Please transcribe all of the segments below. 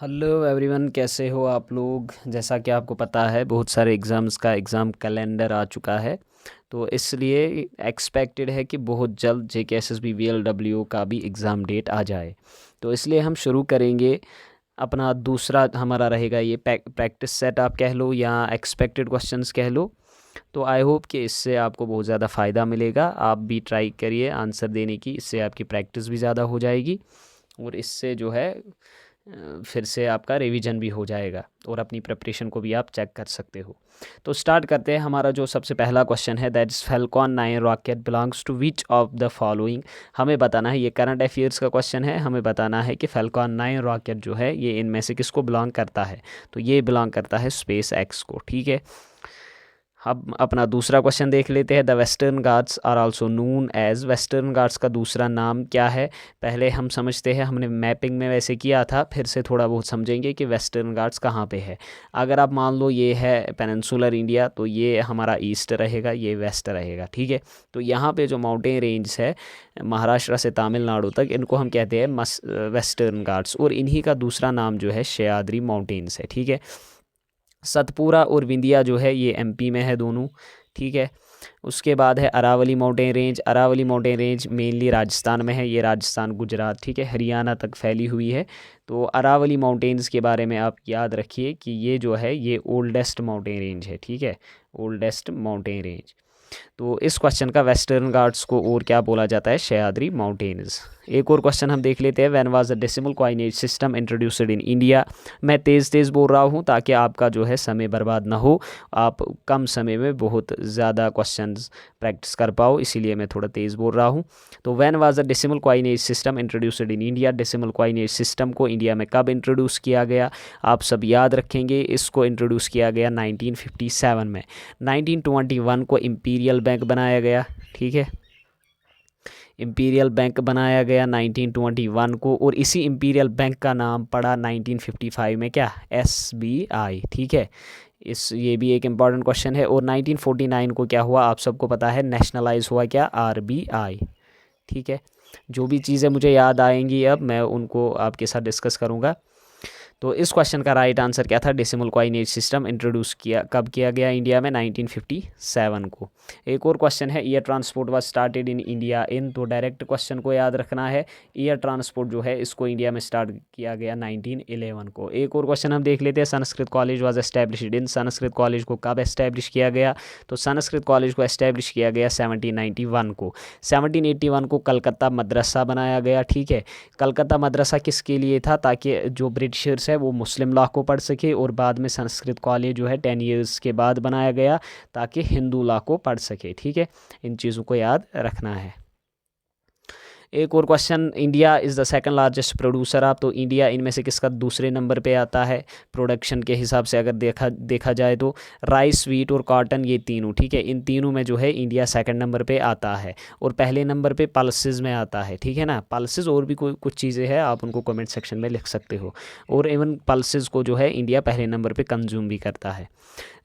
Hello everyone, कैसे हो आप लोग। जैसा कि आपको पता है, बहुत सारे एग्ज़ाम्स का एग्ज़ाम कैलेंडर आ चुका है। तो इसलिए एक्सपेक्टेड है कि बहुत जल्द जेकेएसएसबी वीएलडब्ल्यू का भी एग्ज़ाम डेट आ जाए। तो इसलिए हम शुरू करेंगे। अपना दूसरा हमारा रहेगा ये प्रैक्टिस सेट आप कह लो या एक्सपेक्टेड क्वेश्चंस कह लो। तो आई होप कि इससे आपको बहुत ज़्यादा फ़ायदा मिलेगा। आप भी ट्राई करिए आंसर देने की, इससे आपकी प्रैक्टिस भी ज़्यादा हो जाएगी और इससे जो है फिर से आपका रिवीजन भी हो जाएगा और अपनी प्रिपरेशन को भी आप चेक कर सकते हो। तो स्टार्ट करते हैं। हमारा जो सबसे पहला क्वेश्चन है, that is Falcon 9 rocket belongs to which of the following. हमें बताना है, ये करंट अफेयर्स का क्वेश्चन है। हमें बताना है कि फैल्कॉन 9 रॉकेट जो है ये इनमें से किसको बिलोंग करता है। तो ये बिलोंग करता है स्पेस एक्स को। ठीक है, अब अपना दूसरा क्वेश्चन देख लेते हैं। The Western Ghats are also known as. Western Ghats का दूसरा नाम क्या है। पहले हम समझते हैं, हमने मैपिंग में वैसे किया था, फिर से थोड़ा बहुत समझेंगे कि वेस्टर्न घाट्स कहाँ पे है। अगर आप मान लो ये है पेनिनसुलर इंडिया, तो ये हमारा ईस्ट रहेगा, ये वेस्ट रहेगा। ठीक है, तो यहाँ पे जो माउंटेन रेंज है महाराष्ट्र से तमिलनाडु तक, इनको हम कहते हैं वेस्टर्न घाट्स, और इन्हीं का दूसरा नाम जो है सह्याद्री माउंटेन्स है। ठीक है, सतपुरा और विंध्या जो है ये एमपी में है दोनों। ठीक है, उसके बाद है Aravalli mountain range. Aravalli mountain range mainly Rajasthan में है, ये राजस्थान गुजरात ठीक है हरियाणा तक फैली हुई है। तो अरावली माउंटेन्स के बारे में आप याद रखिए कि ये जो है ये ओल्डेस्ट माउंटेन रेंज है। ठीक है, ओल्डेस्ट माउंटेन रेंज। तो इस क्वेश्चन का वेस्टर्न घाट्स को और क्या बोला जाता है, सह्याद्री माउंटेन्स। एक और क्वेश्चन हम देख लेते हैं। When was the decimal coinage system introduced in India. मैं तेज़ तेज़ बोल रहा हूँ ताकि आपका जो है समय बर्बाद ना हो, आप कम समय में बहुत ज़्यादा क्वेश्चंस प्रैक्टिस कर पाओ, इसीलिए मैं थोड़ा तेज़ बोल रहा हूँ। तो when was the decimal coinage system introduced in India. Decimal coinage system को इंडिया में कब इंट्रोड्यूस किया गया, आप सब याद रखेंगे। इसको इंट्रोड्यूस किया गया 1957 में। 1921 को इम्पीरियल बैंक बनाया गया। ठीक है, इम्पीरियल बैंक बनाया गया 1921 को, और इसी इम्पीरियल बैंक का नाम पड़ा 1955 में क्या, एसबीआई। ठीक है, इस ये भी एक इम्पॉर्टेंट क्वेश्चन है। और 1949 को क्या हुआ, आप सबको पता है, नेशनलाइज हुआ क्या, आरबीआई। ठीक है, जो भी चीज़ें मुझे याद आएंगी अब मैं उनको आपके साथ डिस्कस करूँगा। तो इस क्वेश्चन का राइट आंसर क्या था, डेसिमल कॉइनेज सिस्टम इंट्रोड्यूस किया कब किया गया इंडिया में, 1957 को। एक और क्वेश्चन है, year transport was started in India in. तो डायरेक्ट क्वेश्चन को याद रखना है, ईयर ट्रांसपोर्ट जो है इसको इंडिया में स्टार्ट किया गया 1911 को। एक और क्वेश्चन हम देख लेते हैं, Sanskrit college was established in. Sanskrit college को कब एस्टैब्लिश किया गया, तो संस्कृत कॉलेज को एस्टैब्लिश किया गया 1791 को। 1781 को कलकत्ता मदरसा बनाया गया। ठीक है, कलकत्ता मदरसा किसके लिए था, ताकि जो ब्रिटिशर्स है वो मुस्लिम लॉ को पढ़ सके, और बाद में संस्कृत कॉलेज जो है 10 ईयर्स के बाद बनाया गया ताकि हिंदू लॉ को पढ़ सके। ठीक है, इन चीज़ों को याद रखना है। एक और question, India is the second largest producer of. तो इंडिया इनमें से किसका दूसरे नंबर पे आता है प्रोडक्शन के हिसाब से, अगर देखा जाए तो राइस, व्हीट और कॉटन, ये तीनों। ठीक है, इन तीनों में जो है इंडिया सेकंड नंबर पे आता है, और पहले नंबर पे पल्सेस में आता है। ठीक है ना, पल्सेस और भी कोई कुछ चीज़ें हैं, आप उनको कमेंट सेक्शन में लिख सकते हो। और इवन पल्सेस को जो है इंडिया पहले नंबर पे कंज्यूम भी करता है।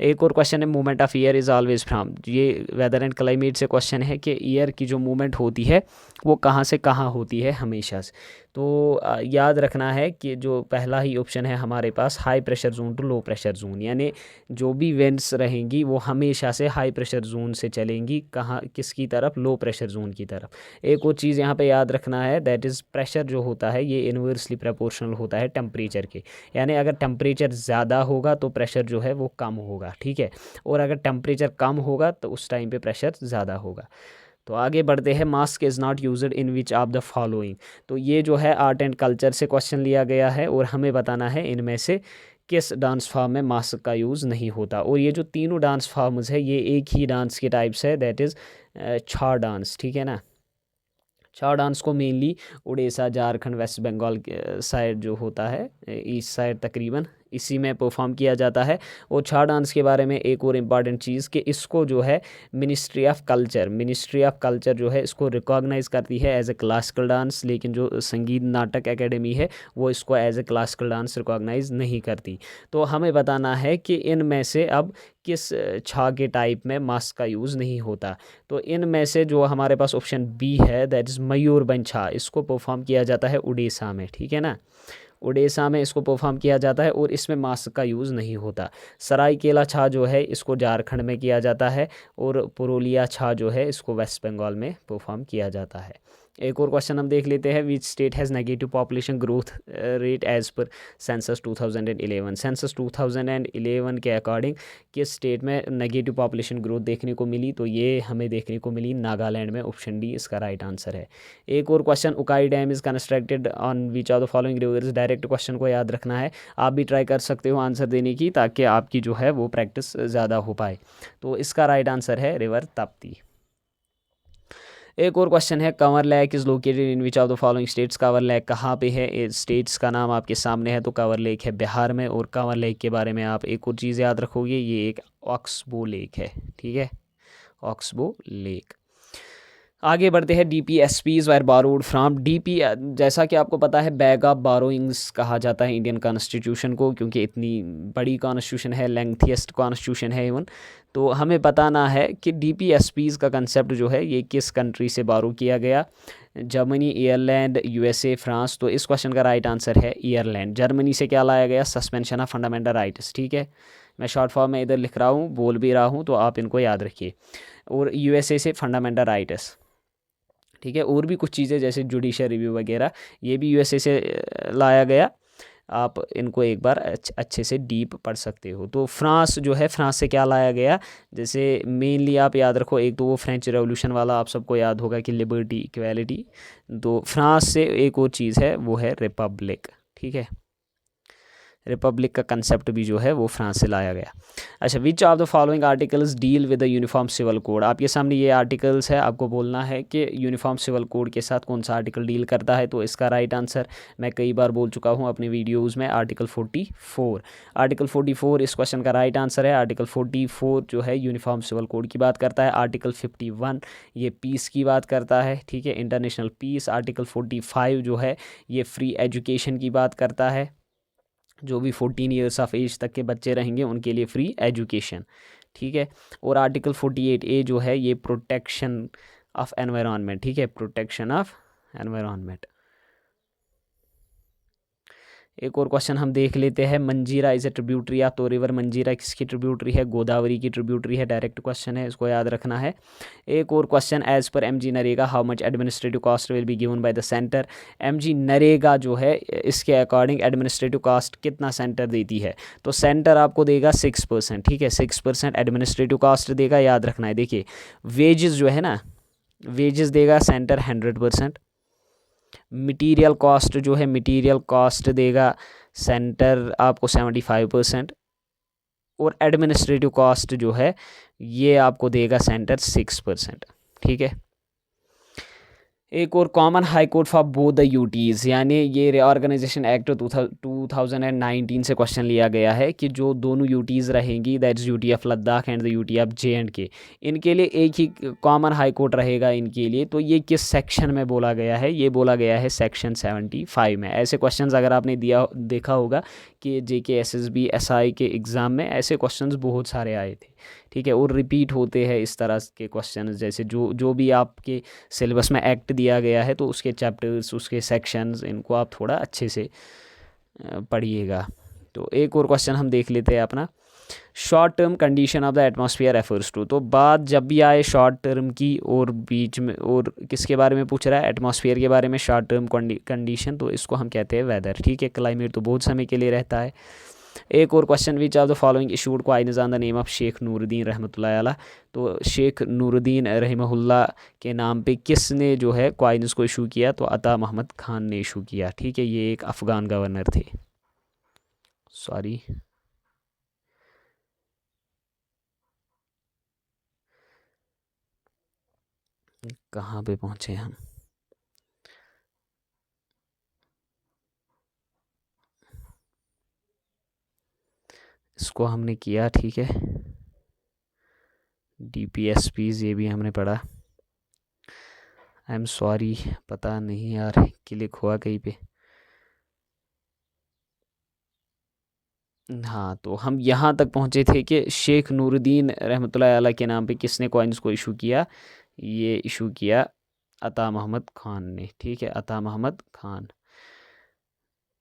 एक और क्वेश्चन है, movement of year is always from. ये वेदर एंड क्लाइमेट से क्वेश्चन है कि ईयर की जो मूवमेंट होती है वो कहाँ से कहाँ होती है हमेशा से। तो याद रखना है कि जो पहला ही ऑप्शन है हमारे पास, high pressure zone to low pressure zone, यानी जो भी विंड्स रहेंगी वो हमेशा से हाई प्रेशर जोन से चलेंगी, कहाँ किसकी तरफ, लो प्रेशर जोन की तरफ। एक और चीज़ यहाँ पे याद रखना है, दैट इज़ प्रेशर जो होता है ये इन्वर्सली प्रोपोर्शनल होता है टेम्परेचर के, यानी अगर टेम्परेचर ज़्यादा होगा तो प्रेशर जो है वो कम होगा। ठीक है, और अगर टेम्परेचर कम होगा तो उस टाइम पे प्रेशर ज़्यादा होगा। तो आगे बढ़ते हैं, mask is not used in which of the following. तो ये जो है आर्ट एंड कल्चर से क्वेश्चन लिया गया है, और हमें बताना है इनमें से किस डांस फॉर्म में मास्क का यूज़ नहीं होता। और ये जो तीनों डांस फॉर्म्स है ये एक ही डांस के टाइप्स है, दैट इज़ छा डांस। ठीक है ना, छा डांस को mainly Orissa, Jharkhand, West Bengal side जो होता है, ईस्ट साइड तकरीबन इसी में परफॉर्म किया जाता है। और छा डांस के बारे में एक और इम्पॉर्टेंट चीज़ कि इसको जो है मिनिस्ट्री ऑफ कल्चर जो है इसको रिकॉग्नाइज़ करती है एज ए क्लासिकल डांस, लेकिन जो संगीत नाटक एकेडमी है वो इसको as a classical dance recognise नहीं करती। तो हमें बताना है कि इनमें से अब किस छा के टाइप में मास्क का यूज़ नहीं होता। तो इनमें से जो हमारे पास ऑप्शन बी है, दैट इज़ मयूरभंज छा, इसको परफॉर्म किया जाता है उड़ीसा में। ठीक है ना, ओडिशा में इसको परफॉर्म किया जाता है और इसमें मास्क का यूज़ नहीं होता। सरायकेला छा जो है इसको झारखंड में किया जाता है और पुरुलिया छा जो है इसको वेस्ट बंगाल में परफॉर्म किया जाता है। एक और क्वेश्चन हम देख लेते हैं, which state has negative population growth rate as per census 2011। Census 2011 के अकॉर्डिंग किस स्टेट में नेगेटिव पॉपुलेशन ग्रोथ देखने को मिली, तो ये हमें देखने को मिली नागालैंड में। ऑप्शन डी इसका राइट आंसर है। एक और question, Ukai dam is constructed on which of the following rivers. Direct question को याद रखना है, आप भी ट्राई कर सकते हो आंसर देने की, ताकि आपकी जो है वो प्रैक्टिस ज़्यादा हो पाए। तो इसका राइट आंसर है रिवर ताप्ती। एक और क्वेश्चन है, Kanwar lake is located in which of the following states. Kanwar lake कहाँ पे है, स्टेट्स का नाम आपके सामने है, तो कंवर लेक है बिहार में। और कंवर लेक के बारे में आप एक और चीज़ याद रखोगे, ये एक ऑक्सबो लेक है, ठीक है, ऑक्सबो लेक। आगे बढ़ते हैं, DPSPs were borrowed from. DP जैसा कि आपको पता है बैग ऑफ बारोइंग्स कहा जाता है इंडियन कॉन्स्टिट्यूशन को, क्योंकि इतनी बड़ी कॉन्स्टिट्यूशन है, लेंथीएस्ट कॉन्स्टिट्यूशन है इवन। तो हमें बताना है कि DPSPs का कंसेप्ट जो है ये किस कंट्री से बारो किया गया। Germany, Ireland, USA, France. तो इस क्वेश्चन का राइट आंसर है आयरलैंड। जर्मनी से क्या लाया गया, सस्पेंशन ऑफ फंडामेंटल राइट्स, ठीक है। मैं शॉर्ट फॉर्म में इधर लिख रहा हूँ, बोल भी रहा हूँ, तो आप इनको याद रखिए। और USA से फंडामेंटल राइट्स, ठीक है। और भी कुछ चीज़ें जैसे जुडिशियल रिव्यू वगैरह, ये भी USA से लाया गया। आप इनको एक बार अच्छे से डीप पढ़ सकते हो। तो फ्रांस जो है, फ्रांस से क्या लाया गया, जैसे मेनली आप याद रखो, एक तो वो फ्रेंच रेवोल्यूशन वाला आप सबको याद होगा कि लिबर्टी इक्वालिटी। तो फ्रांस से एक और चीज़ है, वो है रिपब्लिक, ठीक है। रिपब्लिक का कंसेप्ट भी जो है वो फ्रांस से लाया गया। अच्छा, which of the following articles deal with the uniform civil code. आपके सामने ये आर्टिकल्स है, आपको बोलना है कि यूनिफॉर्म सिविल कोड के साथ कौन सा आर्टिकल डील करता है। तो इसका राइट आंसर मैं कई बार बोल चुका हूँ अपने वीडियोज़ में, आर्टिकल 44। आर्टिकल 44 इस क्वेश्चन का राइट आंसर है। आर्टिकल 44 जो है यूनिफॉर्म सिविल कोड की बात करता है। आर्टिकल 51 ये पीस की बात करता है, ठीक है, इंटरनेशनल पीस। आर्टिकल 45 जो है ये फ्री एजुकेशन की बात करता है, जो भी 14 ईयर्स ऑफ एज तक के बच्चे रहेंगे उनके लिए फ्री एजुकेशन, ठीक है। और आर्टिकल 48A जो है ये प्रोटेक्शन ऑफ एनवायरनमेंट, ठीक है, प्रोटेक्शन ऑफ एनवायरनमेंट। एक और क्वेश्चन हम देख लेते हैं, मंजीरा इज़ ए ट्रिब्यूटरी ऑफ, तो रिवर मंजीरा किसकी ट्रिब्यूटरी है, गोदावरी की ट्रिब्यूटरी है। डायरेक्ट क्वेश्चन है, इसको याद रखना है। एक और question, as per MG NREGA how much administrative cost will be given by the centre. MG NREGA जो है इसके अकॉर्डिंग एडमिनिस्ट्रेटिव कॉस्ट कितना सेंटर देती है, तो सेंटर आपको देगा 6%, ठीक है, 6% एडमिनिस्ट्रेटिव कॉस्ट देगा, याद रखना है। देखिए वेजेस जो है ना, वेजेस देगा सेंटर 100%। मटीरियल कॉस्ट जो है, मटीरियल कॉस्ट देगा सेंटर आपको 75%। और एडमिनिस्ट्रेटिव कॉस्ट जो है ये आपको देगा सेंटर 6%, ठीक है। एक और, common high court for both the UTs, यानी ये रीऑर्गेनाइजेशन एक्ट 2019 से क्वेश्चन लिया गया है कि जो दोनों यूटीज़ रहेंगी, that is UT of Ladakh and the UT of JNK, इनके लिए एक ही कॉमन हाई कोर्ट रहेगा इनके लिए। तो ये किस सेक्शन में बोला गया है, ये बोला गया है सेक्शन 75 में। ऐसे क्वेश्चंस अगर आपने देखा होगा कि JK SSB SI के एग्ज़ाम में ऐसे क्वेश्चंस बहुत सारे आए थे, ठीक है। और रिपीट होते हैं इस तरह के क्वेश्चन, जैसे जो भी आपके सिलेबस में एक्ट दिया गया है तो उसके चैप्टर्स, उसके सेक्शंस, इनको आप थोड़ा अच्छे से पढ़िएगा। तो एक और क्वेश्चन हम देख लेते हैं अपना, short term condition of the atmosphere refers to. तो बात जब भी आए शॉर्ट टर्म की और बीच में, और किसके बारे में पूछ रहा है, एटमॉस्फेयर के बारे में, शॉर्ट टर्म कंडीशन, तो इसको हम कहते हैं वेदर, ठीक है। क्लाइमेट तो बहुत समय के लिए रहता है। एक और question, which of the following issued coins on the name of Sheikh Nuruddin रहमतुल्लाह अलैह। तो शेख नूरुद्दीन रहमहुल्लाह के नाम पे किसने जो है क्वाइन्स को इशू किया, तो अता मोहम्मद खान ने इशू किया, ठीक है। ये एक अफ़गान गवर्नर थे, सॉरी। कहाँ पे पहुँचे हम, इसको हमने किया, ठीक है। DPSPs ये भी हमने पढ़ा। आई एम सॉरी, पता नहीं यार, क्लिक हुआ कहीं पे। हाँ, तो हम यहाँ तक पहुँचे थे कि शेख नूरुद्दीन रहमतुल्लाह अलैह के नाम पे किसने कॉइन्स को इशू किया, ये इशू किया अता मोहम्मद खान ने, ठीक है, अता मोहम्मद खान।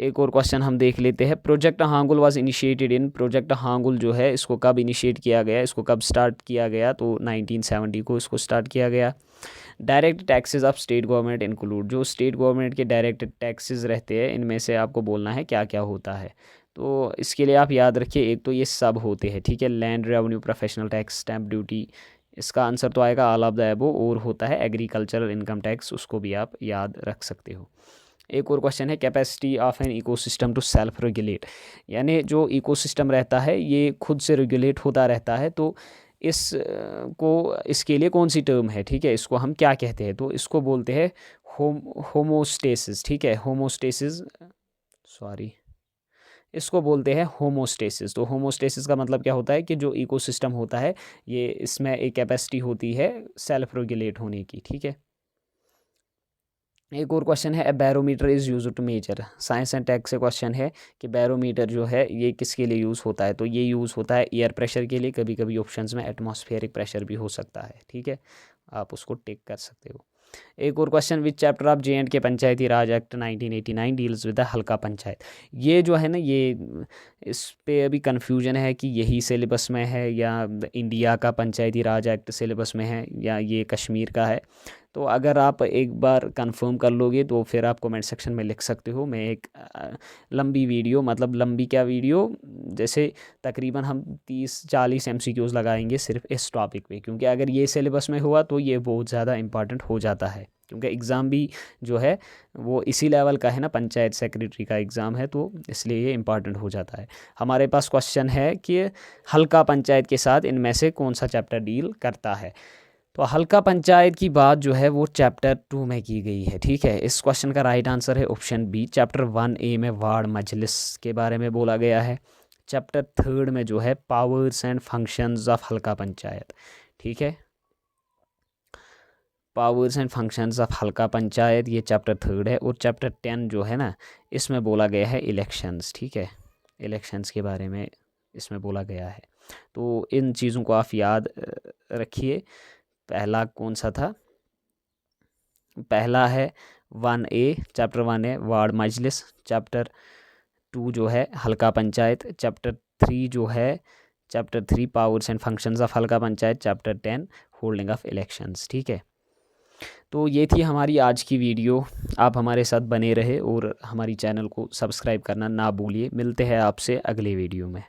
एक और क्वेश्चन हम देख लेते हैं। Project Hangul was initiated in, project Hangul जो है इसको कब इनिशिएट किया गया, इसको कब स्टार्ट किया गया, तो 1970 को इसको स्टार्ट किया गया। Direct taxes of state government include, जो स्टेट गवर्नमेंट के डायरेक्ट टैक्सेस रहते हैं इनमें से आपको बोलना है क्या क्या होता है। तो इसके लिए आप याद रखिए, एक तो ये सब होते हैं, ठीक है, land revenue, professional tax, stamp duty, इसका आंसर तो आएगा ऑल ऑफ द एबो। और होता है एग्रीकल्चरल इनकम टैक्स, उसको भी आप याद रख सकते हो। एक और क्वेश्चन है, capacity of an ecosystem to self regulate, यानी जो इकोसिस्टम रहता है ये खुद से रेगुलेट होता रहता है, तो इसके लिए कौन सी टर्म है, ठीक है, इसको हम क्या कहते हैं, तो इसको बोलते हैं होमोस्टेसिस, ठीक है, होमोस्टेसिस, सॉरी, इसको बोलते हैं होमोस्टेसिस। तो होमोस्टेसिस का मतलब क्या होता है कि जो इकोसिस्टम होता है ये, इसमें एक कैपेसिटी होती है सेल्फ रेगुलेट होने की, ठीक है। एक और क्वेश्चन है, barometer is use to measure, science and tech से क्वेश्चन है कि बैरोमीटर जो है ये किसके लिए यूज़ होता है, तो ये यूज़ होता है एयर प्रेशर के लिए, कभी कभी ऑप्शंस में एटमॉस्फेरिक प्रेशर भी हो सकता है, ठीक है, आप उसको टिक कर सकते हो। एक और question, which chapter of J&K Panchayati Raj act 1989 deals with the हल्का पंचायत, ये जो है ना, ये इस पे अभी कन्फ्यूजन है कि यही सिलेबस में है या इंडिया का पंचायती राज एक्ट सिलेबस में है या ये कश्मीर का है। तो अगर आप एक बार कंफर्म कर लोगे तो फिर आप कमेंट सेक्शन में लिख सकते हो। मैं एक लंबी वीडियो, मतलब लंबी क्या वीडियो, जैसे तकरीबन हम 30-40 MCQs लगाएंगे सिर्फ इस टॉपिक पे, क्योंकि अगर ये सिलेबस में हुआ तो ये बहुत ज़्यादा इंपॉर्टेंट हो जाता है, क्योंकि एग्ज़ाम भी जो है वो इसी लेवल का है ना, पंचायत सेक्रेटरी का एग्ज़ाम है, तो इसलिए ये इंपॉर्टेंट हो जाता है। हमारे पास क्वेश्चन है कि हल्का पंचायत के साथ इनमें से कौन सा चैप्टर डील करता है, तो हल्का पंचायत की बात जो है वो चैप्टर 2 में की गई है, ठीक है। इस क्वेश्चन का राइट आंसर है ऑप्शन बी, चैप्टर 1A में वार्ड मजलिस के बारे में बोला गया है। चैप्टर 3 में जो है powers and functions of Halqa panchayat, ठीक है, powers and functions of Halqa panchayat, ये चैप्टर 3 है। और चैप्टर 10 जो है ना, इसमें बोला गया है इलेक्शंस, ठीक है, इलेक्शंस के बारे में इसमें बोला गया है। तो इन चीज़ों को आप याद रखिए। पहला कौन सा था, पहला है 1A, चैप्टर 1 है वार्ड मजलिस, चैप्टर 2 जो है हल्का पंचायत, चैप्टर 3 जो है chapter 3 powers and functions of Halqa Panchayat, chapter 10 holding of elections, ठीक है। तो ये थी हमारी आज की वीडियो, आप हमारे साथ बने रहे और हमारी चैनल को सब्सक्राइब करना ना भूलिए। मिलते हैं आपसे अगले वीडियो में।